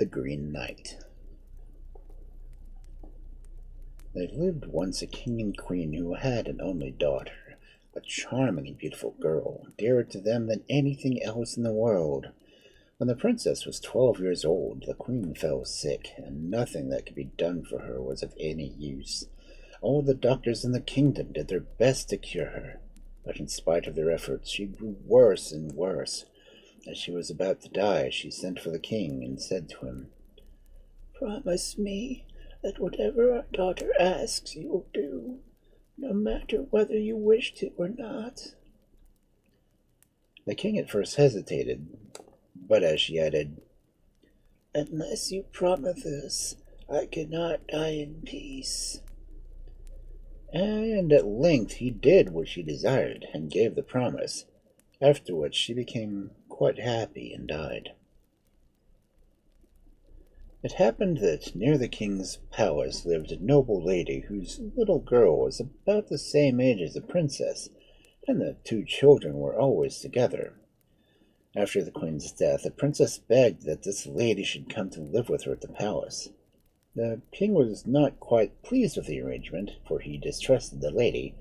The Green Knight. There lived once a king and queen who had an only daughter, a charming and beautiful girl, dearer to them than anything else in the world. When the princess was 12 years old, the queen fell sick, and nothing that could be done for her was of any use. All the doctors in the kingdom did their best to cure her, but in spite of their efforts, she grew worse and worse. As she was about to die, she sent for the king and said to him, "Promise me that whatever our daughter asks you will do, no matter whether you wish to or not." The king at first hesitated, but as she added, "Unless you promise this, I cannot die in peace." And at length he did what she desired, and gave the promise, after which she became quite happy and died. It happened that near the king's palace lived a noble lady whose little girl was about the same age as the princess, and the two children were always together. After the queen's death, the princess begged that this lady should come to live with her at the palace. The king was not quite pleased with the arrangement, for he distrusted the lady,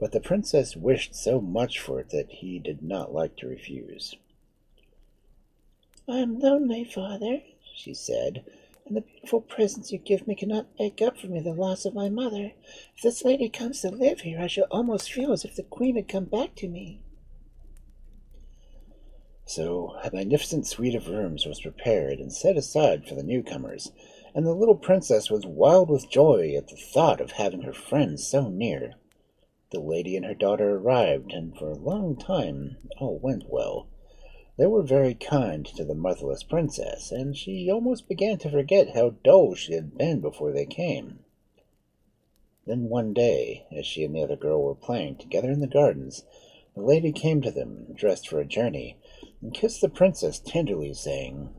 but the princess wished so much for it that he did not like to refuse. "I am lonely, father," she said, "and the beautiful presents you give me cannot make up for me the loss of my mother. If this lady comes to live here, I shall almost feel as if the queen had come back to me." So a magnificent suite of rooms was prepared and set aside for the newcomers, and the little princess was wild with joy at the thought of having her friends so near. The lady and her daughter arrived, and for a long time all went well. They were very kind to the motherless princess, and she almost began to forget how dull she had been before they came. Then one day, as she and the other girl were playing together in the gardens, the lady came to them, dressed for a journey, and kissed the princess tenderly, saying,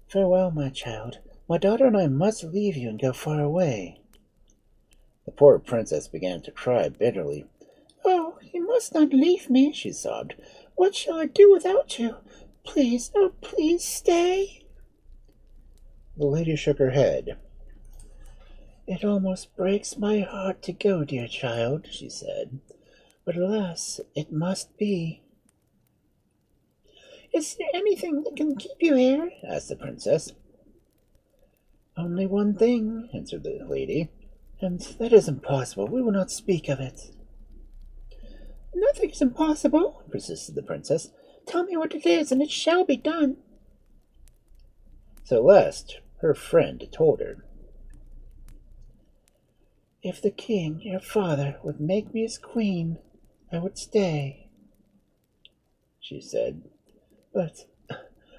"Farewell, my child. My daughter and I must leave you and go far away." The poor princess began to cry bitterly. "Oh, you must not leave me," she sobbed. "What shall I do without you? Please, oh, please stay." The lady shook her head. "It almost breaks my heart to go, dear child," she said, "but alas, it must be." "Is there anything that can keep you here?" asked the princess. "Only one thing," answered the lady, "and that is impossible. We will not speak of it." "Nothing is impossible," persisted the princess. "Tell me what it is, and it shall be done." So at last her friend told her. "If the king, your father, would make me his queen, I would stay," she said. "But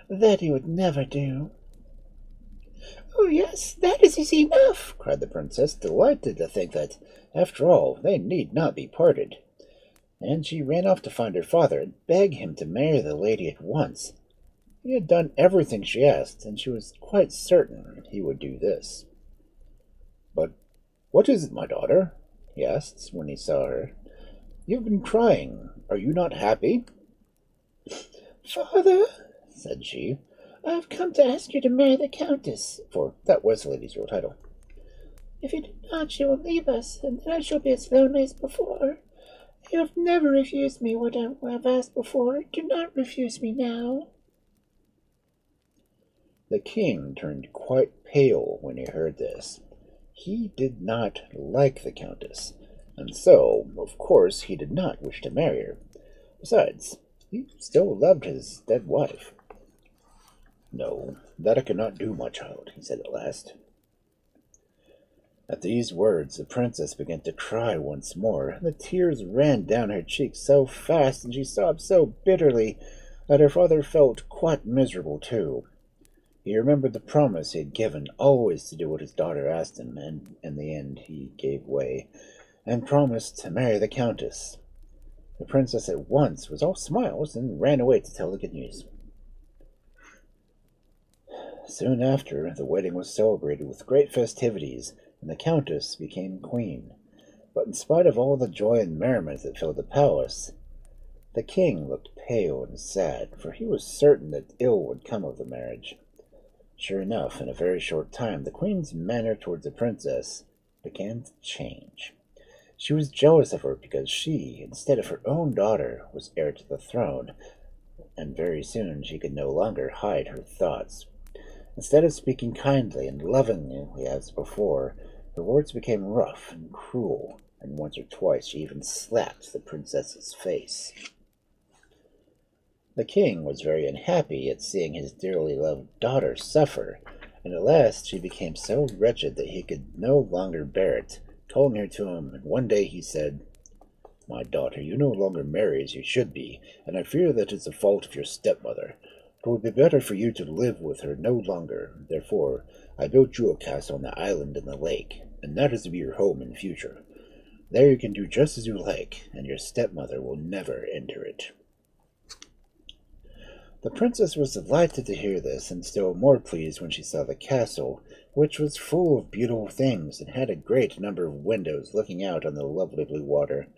that he would never do." "Oh, yes, that is easy enough," cried the princess, delighted to think that, after all, they need not be parted. And she ran off to find her father and beg him to marry the lady at once. He had done everything she asked, and she was quite certain he would do this. "But what is it, my daughter?" he asked when he saw her. "You've been crying. Are you not happy?" "Father," said she, "I have come to ask you to marry the countess," for that was the lady's real title. "If you do not, she will leave us, and then I shall be as lonely as before. You have never refused me what I have asked before. Do not refuse me now." The king turned quite pale when he heard this. He did not like the countess, and so, of course, he did not wish to marry her. Besides, he still loved his dead wife. "No, that I cannot do, my child," he said at last. At these words, the princess began to cry once more, and the tears ran down her cheeks so fast, and she sobbed so bitterly, that her father felt quite miserable too. He remembered the promise he had given always to do what his daughter asked him, and in the end he gave way, and promised to marry the countess. The princess at once was all smiles, and ran away to tell the good news. Soon after, the wedding was celebrated with great festivities, and the countess became queen. But in spite of all the joy and merriment that filled the palace, the king looked pale and sad, for he was certain that ill would come of the marriage. Sure enough, in a very short time, the queen's manner towards the princess began to change. She was jealous of her because she, instead of her own daughter, was heir to the throne, and very soon she could no longer hide her thoughts. Instead of speaking kindly and lovingly as before, her words became rough and cruel, and once or twice she even slapped the princess's face. The king was very unhappy at seeing his dearly loved daughter suffer, and at last she became so wretched that he could no longer bear it, calling her to him, and one day he said, "My daughter, you no longer marry as you should be, and I fear that is the fault of your stepmother. It would be better for you to live with her no longer. Therefore, I built you a castle on the island in the lake, and that is to be your home in future. There you can do just as you like, and your stepmother will never enter it." The princess was delighted to hear this, and still more pleased when she saw the castle, which was full of beautiful things, and had a great number of windows looking out on the lovely blue water.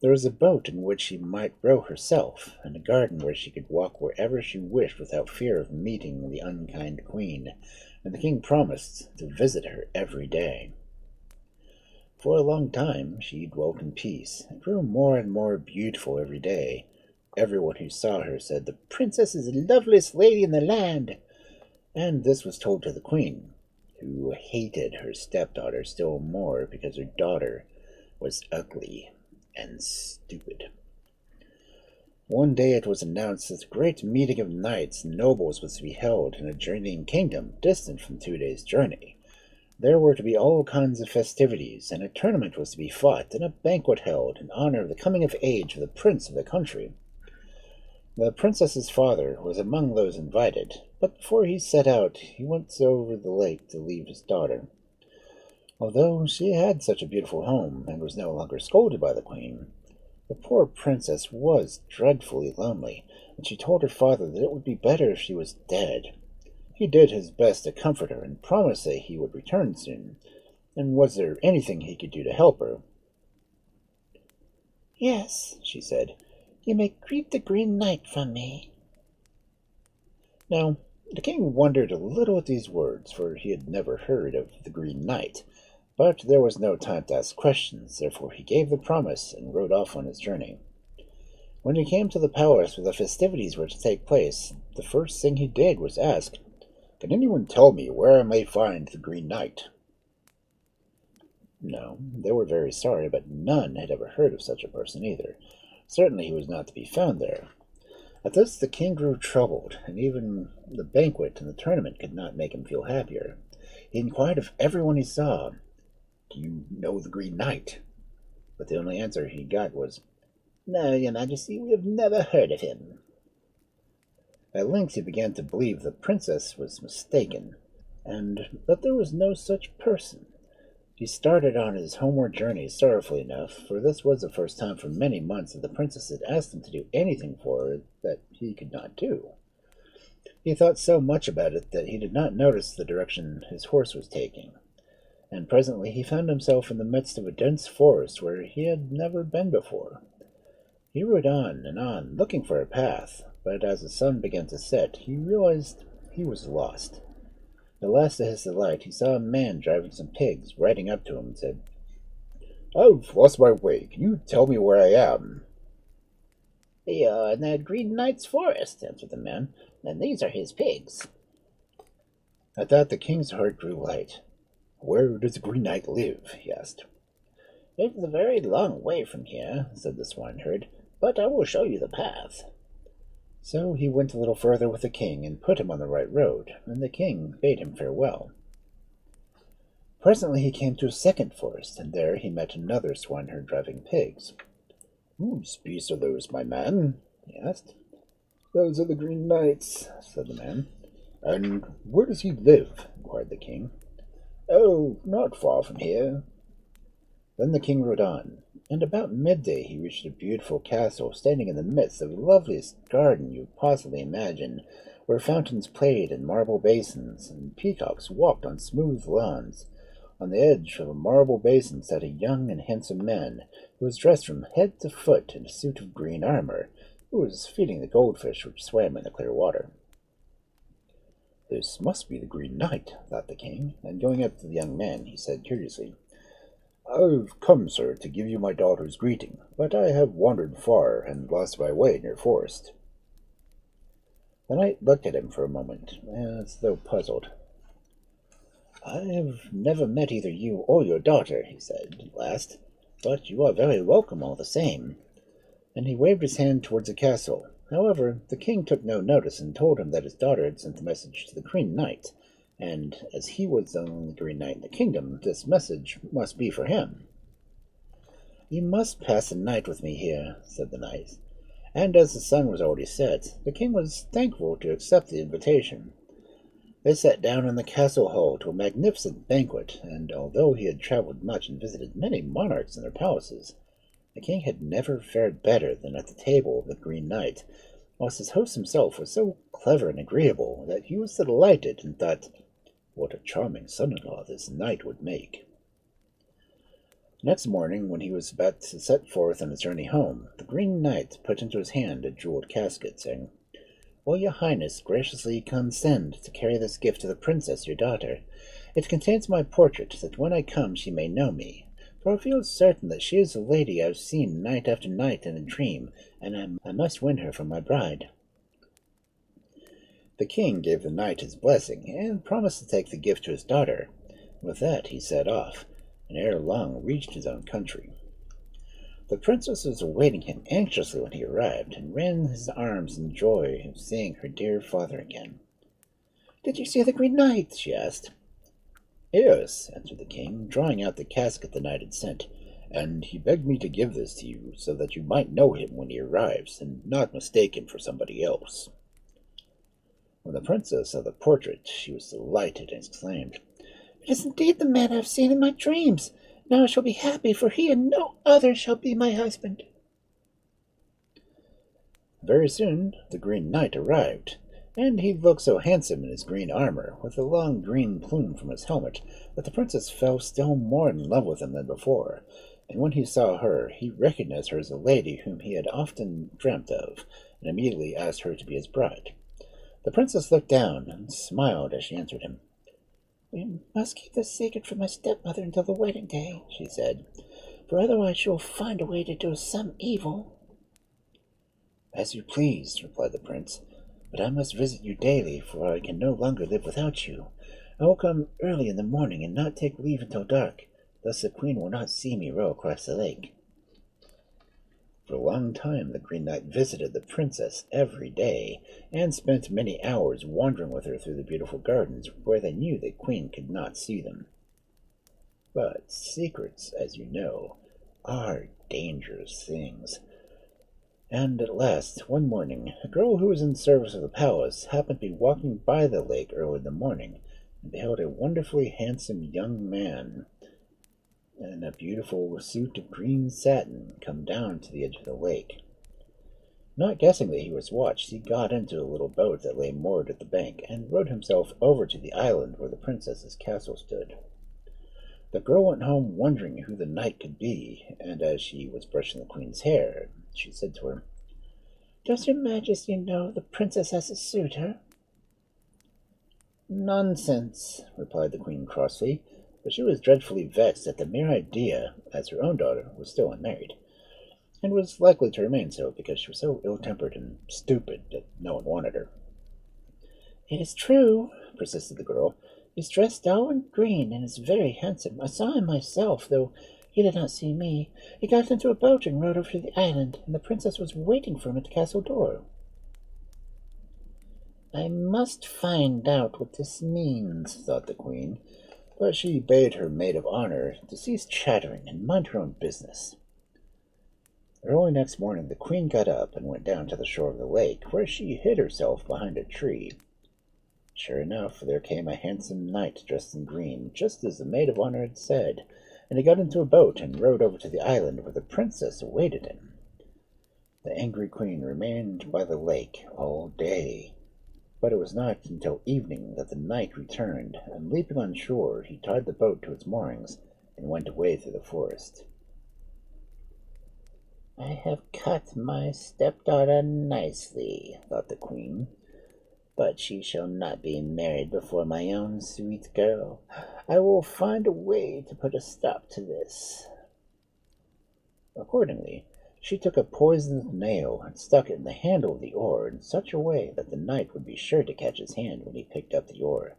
There was a boat in which she might row herself, and a garden where she could walk wherever she wished without fear of meeting the unkind queen, and the king promised to visit her every day. For a long time she dwelt in peace, and grew more and more beautiful every day. Everyone who saw her said, "The princess is the loveliest lady in the land," and this was told to the queen, who hated her stepdaughter still more because her daughter was ugly and stupid. One day it was announced that a great meeting of knights and nobles was to be held in a journeying kingdom distant from 2 days' journey. There were to be all kinds of festivities, and a tournament was to be fought, and a banquet held in honor of the coming of age of the prince of the country. The princess's father was among those invited, but before he set out he went over the lake to leave his daughter. Although she had such a beautiful home, and was no longer scolded by the queen, the poor princess was dreadfully lonely, and she told her father that it would be better if she was dead. He did his best to comfort her, and promised that he would return soon, and was there anything he could do to help her? "Yes," she said, "you may greet the Green Knight from me." Now, the king wondered a little at these words, for he had never heard of the Green Knight, but there was no time to ask questions, therefore he gave the promise and rode off on his journey. When he came to the palace where the festivities were to take place, the first thing he did was ask, "Can anyone tell me where I may find the Green Knight?" No, they were very sorry, but none had ever heard of such a person either. Certainly he was not to be found there. At this the king grew troubled, and even the banquet and the tournament could not make him feel happier. He inquired of everyone he saw, "Do you know the Green Knight?" But the only answer he got was, "No, your majesty, we have never heard of him." At length he began to believe the princess was mistaken, and that there was no such person. He started on his homeward journey sorrowfully enough, for this was the first time for many months that the princess had asked him to do anything for her that he could not do. He thought so much about it that he did not notice the direction his horse was taking, and presently he found himself in the midst of a dense forest where he had never been before. He rode on and on, looking for a path, but as the sun began to set, he realized he was lost. At last, to his delight, he saw a man driving some pigs, riding up to him and said, "I've lost my way. Can you tell me where I am?" "We are in the Green Knight's forest," answered the man, "and these are his pigs." At that the king's heart grew light. "Where does the Green Knight live?" he asked. "It is a very long way from here," said the swineherd, "but I will show you the path." So he went a little further with the king, and put him on the right road, and the king bade him farewell. Presently he came to a second forest, and there he met another swineherd driving pigs. "Whose beasts are those, my man?" he asked. "Those are the Green Knight's," said the man. "And where does he live?" inquired the king. "Oh, not far from here." Then the king rode on, and about midday he reached a beautiful castle standing in the midst of the loveliest garden you possibly imagine, where fountains played in marble basins, and peacocks walked on smooth lawns. On the edge of a marble basin sat a young and handsome man, who was dressed from head to foot in a suit of green armor, who was feeding the goldfish which swam in the clear water. "This must be the Green Knight," thought the king, and going up to the young man, he said courteously, "I've come, sir, to give you my daughter's greeting, but I have wandered far and lost my way in your forest." The knight looked at him for a moment, as though puzzled. "I have never met either you or your daughter," he said at last, "but you are very welcome all the same." And he waved his hand towards the castle. However, the king took no notice and told him that his daughter had sent the message to the Green Knight, and as he was the only Green Knight in the kingdom, this message must be for him. "You must pass the night with me here," said the knight, and as the sun was already set, the king was thankful to accept the invitation. They sat down in the castle hall to a magnificent banquet, and although he had traveled much and visited many monarchs in their palaces, the king had never fared better than at the table of the Green Knight, whilst his host himself was so clever and agreeable that he was delighted and thought, what a charming son-in-law this knight would make. Next morning, when he was about to set forth on his journey home, the Green Knight put into his hand a jeweled casket, saying, "Will your highness graciously condescend to carry this gift to the princess, your daughter? It contains my portrait, that when I come she may know me. For I feel certain that she is the lady I have seen night after night in a dream, and I must win her for my bride." The king gave the knight his blessing, and promised to take the gift to his daughter. With that he set off, and ere long reached his own country. The princess was awaiting him anxiously when he arrived, and ran in his arms in joy of seeing her dear father again. "Did you see the Green Knight?" she asked. "Yes," answered the king, drawing out the casket the knight had sent, "and he begged me to give this to you, so that you might know him when he arrives, and not mistake him for somebody else." When the princess saw the portrait, she was delighted, and exclaimed, "It is indeed the man I have seen in my dreams. Now I shall be happy, for he and no other shall be my husband." Very soon the Green Knight arrived, and he looked so handsome in his green armor, with a long green plume from his helmet, that the princess fell still more in love with him than before, and when he saw her, he recognized her as a lady whom he had often dreamt of, and immediately asked her to be his bride. The princess looked down and smiled as she answered him. "We must keep this secret from my stepmother until the wedding day," she said, "for otherwise she will find a way to do us some evil." "As you please," replied the prince, "but I must visit you daily, for I can no longer live without you. I will come early in the morning and not take leave until dark. Thus the queen will not see me row across the lake." For a long time the Green Knight visited the princess every day, and spent many hours wandering with her through the beautiful gardens, where they knew the queen could not see them. But secrets, as you know, are dangerous things. And at last, one morning, a girl who was in service of the palace happened to be walking by the lake early in the morning, and beheld a wonderfully handsome young man in a beautiful suit of green satin come down to the edge of the lake. Not guessing that he was watched, he got into a little boat that lay moored at the bank, and rowed himself over to the island where the princess's castle stood. The girl went home wondering who the knight could be, and as she was brushing the queen's hair, she said to her, "Does your majesty know the princess as a suitor?" "Nonsense," replied the queen crossly, but she was dreadfully vexed at the mere idea, as her own daughter was still unmarried, and was likely to remain so because she was so ill-tempered and stupid that no one wanted her. "It is true," persisted the girl. "He's dressed all in green and is very handsome. I saw him myself, though he did not see me. He got into a boat and rowed over to the island, and the princess was waiting for him at the castle door." "I must find out what this means," thought the queen, but she bade her maid of honor to cease chattering and mind her own business. Early next morning the queen got up and went down to the shore of the lake, where she hid herself behind a tree. Sure enough, there came a handsome knight dressed in green, just as the maid of honor had said, and he got into a boat and rowed over to the island where the princess awaited him. The angry queen remained by the lake all day, but it was not until evening that the knight returned, and leaping on shore, he tied the boat to its moorings and went away through the forest. "I have cut my stepdaughter nicely," thought the queen. But she shall not be married before my own sweet girl. I will find a way to put a stop to this." Accordingly, she took a poisoned nail and stuck it in the handle of the oar in such a way that the knight would be sure to catch his hand when he picked up the oar.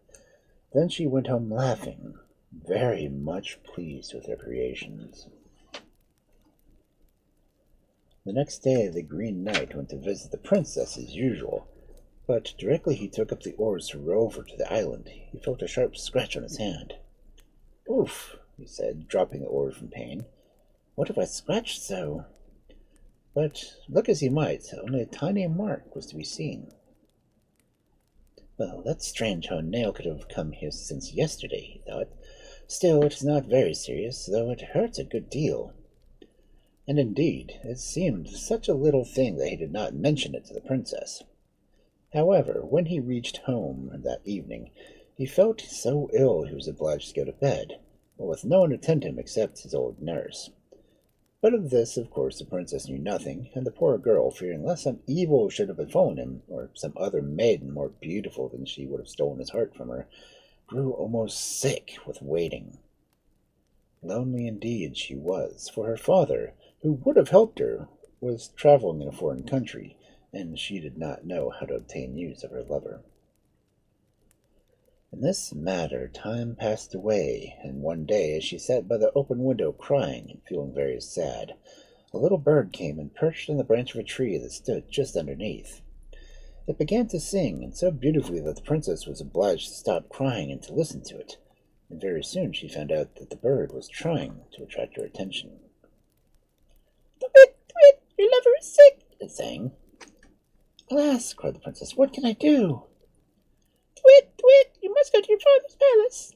Then she went home laughing, very much pleased with her creations. The next day the Green Knight went to visit the princess as usual, but directly he took up the oars to row over to the island, he felt a sharp scratch on his hand. "Oof," he said, dropping the oar from pain. "What have I scratched so?" But look as he might, only a tiny mark was to be seen. "Well, that's strange how a nail could have come here since yesterday," he thought. "Still, it is not very serious, though it hurts a good deal." And indeed, it seemed such a little thing that he did not mention it to the princess. However, when he reached home that evening, he felt so ill he was obliged to go to bed, but with no one to tend him except his old nurse. But of this, of course, the princess knew nothing, and the poor girl, fearing lest some evil should have befallen him, or some other maiden more beautiful than she would have stolen his heart from her, grew almost sick with waiting. Lonely indeed she was, for her father, who would have helped her, was traveling in a foreign country, and she did not know how to obtain news of her lover. In this matter time passed away, and one day, as she sat by the open window crying and feeling very sad, a little bird came and perched on the branch of a tree that stood just underneath. It began to sing, and so beautifully that the princess was obliged to stop crying and to listen to it, and very soon she found out that the bird was trying to attract her attention. "Twit, twit, your lover is sick," it sang. "Alas," cried the princess, "what can I do?" "Twit, twit, you must go to your father's palace."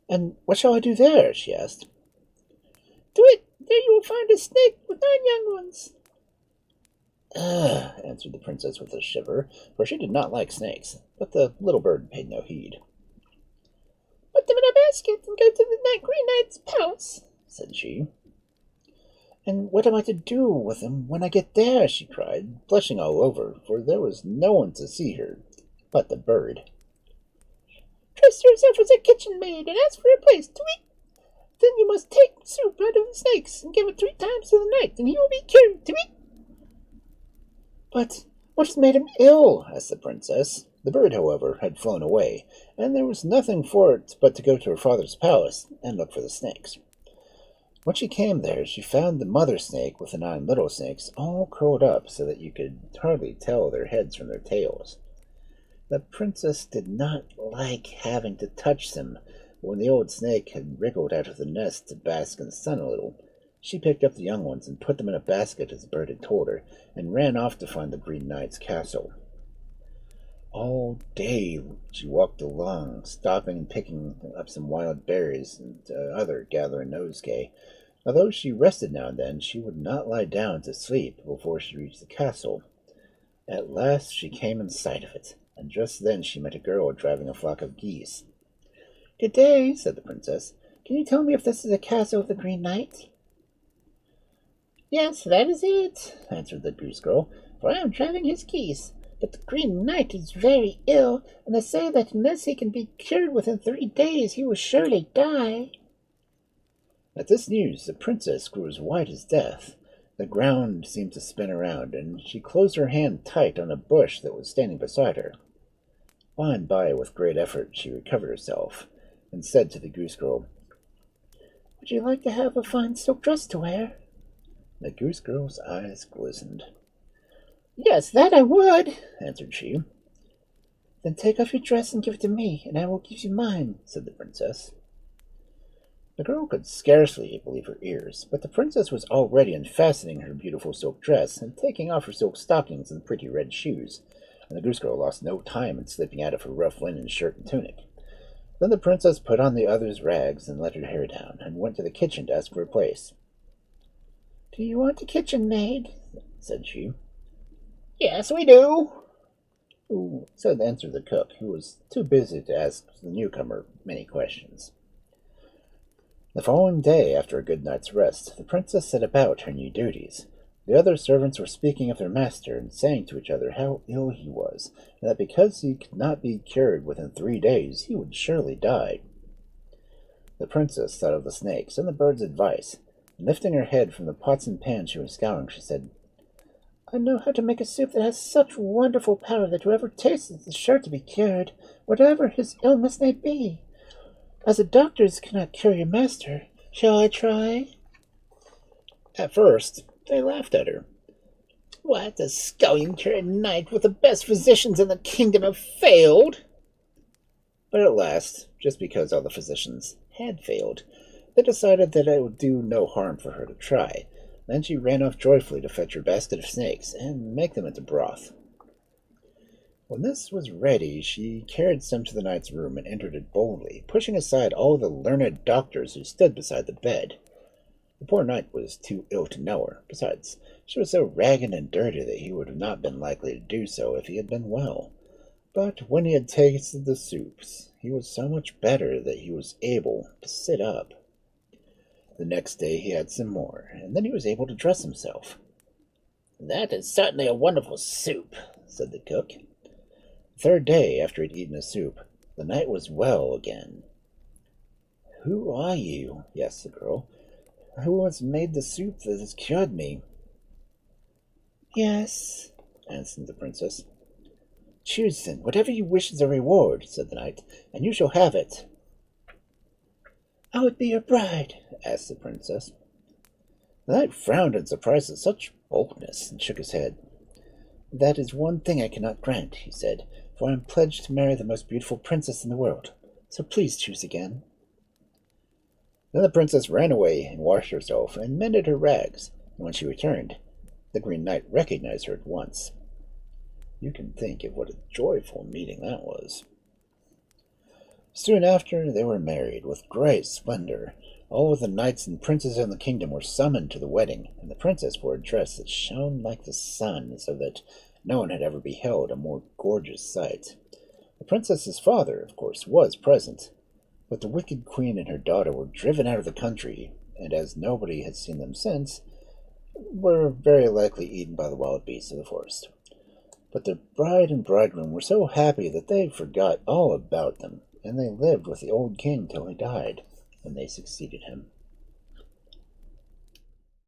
"And what shall I do there?" she asked. "Twit, there you will find a snake with 9 young ones." "Ugh," answered the princess with a shiver, for she did not like snakes, but the little bird paid no heed. "Put them in a basket and go to the Green Knight's palace," said she. "And what am I to do with them when I get there?" she cried, blushing all over, for there was no one to see her but the bird. "Dress yourself as a kitchen maid and ask for a place to eat. Then you must take soup out of the snakes and give it 3 times to the knight, and he will be cured to eat." "But what has made him ill?" asked the princess. The bird, however, had flown away, and there was nothing for it but to go to her father's palace and look for the snakes. When she came there, she found the mother snake with the 9 little snakes all curled up so that you could hardly tell their heads from their tails. The princess did not like having to touch them, but when the old snake had wriggled out of the nest to bask in the sun a little, she picked up the young ones and put them in a basket as the bird had told her, and ran off to find the Green Knight's castle. All day she walked along, stopping and picking up some wild berries and other gathering nosegay. Although she rested now and then, she would not lie down to sleep before she reached the castle. At last she came in sight of it, and just then she met a girl driving a flock of geese. "Good day," said the princess. "Can you tell me if this is the castle of the Green Knight?" "Yes, that is it," answered the goose girl, "for I am driving his geese. But the Green Knight is very ill, and they say that unless he can be cured within 3 days, he will surely die." At this news, the princess grew as white as death. The ground seemed to spin around, and she closed her hand tight on a bush that was standing beside her. By and by, with great effort, she recovered herself, and said to the goose girl, "Would you like to have a fine silk dress to wear?" The goose girl's eyes glistened. "Yes, that I would," answered she. "Then take off your dress and give it to me, and I will give you mine," said the princess. The girl could scarcely believe her ears, but the princess was already unfastening her beautiful silk dress and taking off her silk stockings and pretty red shoes, and the goose girl lost no time in slipping out of her rough linen shirt and tunic. Then the princess put on the other's rags and let her hair down, and went to the kitchen to ask for a place. "Do you want a kitchen maid?" said she. "Yes, we do," said answered the cook, who was too busy to ask the newcomer many questions. The following day, after a good night's rest, the princess set about her new duties. The other servants were speaking of their master and saying to each other how ill he was, and that because he could not be cured within 3 days, he would surely die. The princess thought of the snakes and the bird's advice, and lifting her head from the pots and pans she was scouring, she said, "I know how to make a soup that has such wonderful power that whoever tastes it is sure to be cured, whatever his illness may be. As the doctors cannot cure your master, shall I try?" At first, they laughed at her. "What, the scullion cured knight with the best physicians in the kingdom have failed?" But at last, just because all the physicians had failed, they decided that it would do no harm for her to try. Then she ran off joyfully to fetch her basket of snakes and make them into broth. When this was ready, she carried some to the knight's room and entered it boldly, pushing aside all the learned doctors who stood beside the bed. The poor knight was too ill to know her. Besides, she was so ragged and dirty that he would have not been likely to do so if he had been well. But when he had tasted the soups, he was so much better that he was able to sit up. The next day he had some more, and then he was able to dress himself. "That is certainly a wonderful soup," said the cook. The third day after he had eaten the soup, the knight was well again. "Who are you?" asked the girl. "Who has made the soup that has cured me?" "Yes," answered the princess. "Choose, then, whatever you wish as a reward," said the knight, "and you shall have it." "I would be your bride," asked the princess. The knight frowned in surprise at such boldness, and shook his head. "That is one thing I cannot grant," he said, "for I am pledged to marry the most beautiful princess in the world. So please choose again." Then the princess ran away and washed herself and mended her rags, and when she returned, the Green Knight recognized her at once. You can think of what a joyful meeting that was. Soon after, they were married with great splendor. All of the knights and princes in the kingdom were summoned to the wedding, and the princess wore a dress that shone like the sun, so that no one had ever beheld a more gorgeous sight. The princess's father, of course, was present, but the wicked queen and her daughter were driven out of the country, and as nobody had seen them since, were very likely eaten by the wild beasts of the forest. But the bride and bridegroom were so happy that they forgot all about them, and they lived with the old king till he died, and they succeeded him.